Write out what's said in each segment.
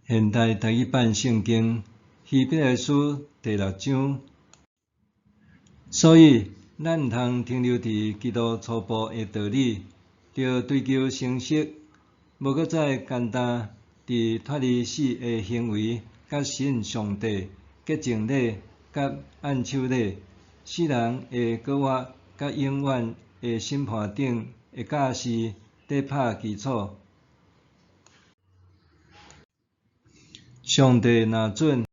现代第一版圣经希伯来书第6章。所以，咱毋通停留伫基督初步的道理，着追求成熟，无搁再简单伫脱离死的行为，甲信上帝、洁净礼、甲按手礼，世人的搁活，甲永远的审判顶的假释底拍基础。上帝若准，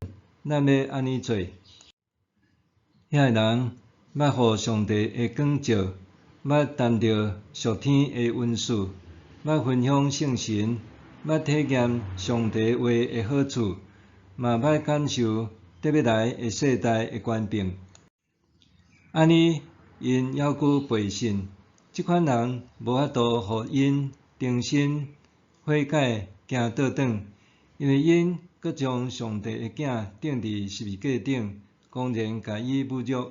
咱要安尼做。遐人捌互上帝的光照，捌谈到属天的恩赐，捌分享圣神，捌体验上帝话的好处，嘛捌感受得要来的世代的权柄。安尼，因犹佫背信，即款人无法度互因重新悔改行倒转，因为因搁将上帝的囝钉伫十字架顶，公然甲伊侮辱。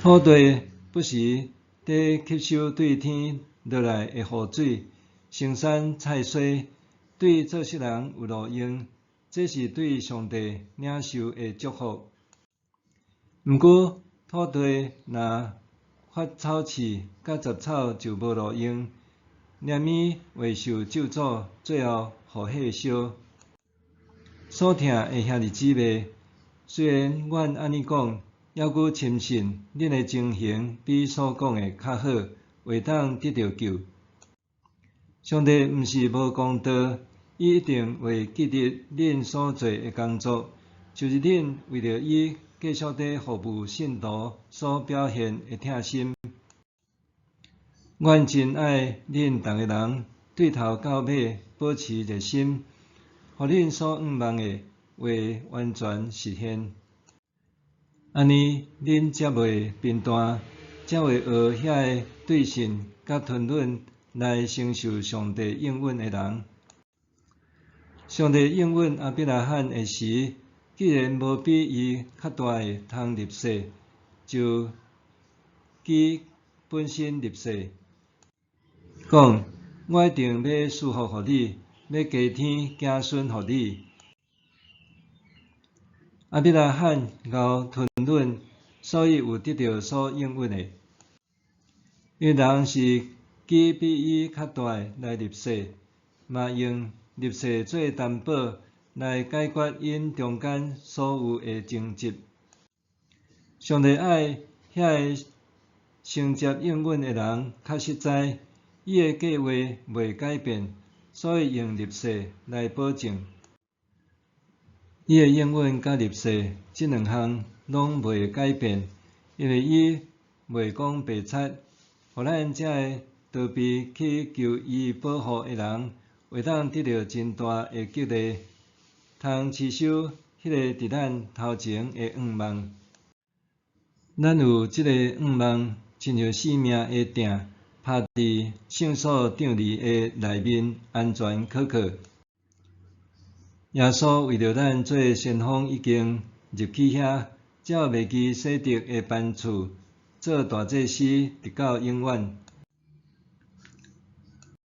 土地不时地吸收对天落来的雨水，生产菜蔬，对做事人有路用，这是对上帝领受的祝福。毋过，土地若发草刺，甲杂草就无路用，连咪会受咒诅，最后互火烧。所听的兄弟姊妹，虽然阮安尼讲，犹佫深信恁的情形比所讲的较好，会当得到救。上帝毋是无公道，伊一定会记得恁所做的工作，就是恁为着伊继续地服务信徒所表现的疼心。阮真爱恁逐个人，对头到尾保持热心，互恁所仰望的会完全实现。安尼，恁才袂贫惰，才会学遐个对信甲吞忍来承受上帝应允的人。上帝应允亚伯拉罕的时，既然无比伊较大的通入世，就基本身入世，讲：我一定要赐福互你，要加添子孙互你。亚伯拉罕熬吞忍，所以有得到所应允的。因为人是基比伊较大来入世，嘛用入世做担保，来解决因中间所有的争执。上帝爱遐个承接应允的人较实在，伊的计划袂改变，所以用入世来保证。伊的应允甲入世即两项拢袂改变，因为伊袂讲白贼，互咱遮个逃避去求伊保护的人，会当得到真大的激励，通持守迄个伫咱头前的愿望。咱有即个愿望，亲像性命的鼎，拍伫圣所场里的内面，安全可靠。耶稣为着咱做先锋，已经入去遐，才袂记洗涤的班厝，做大祭司直到永远。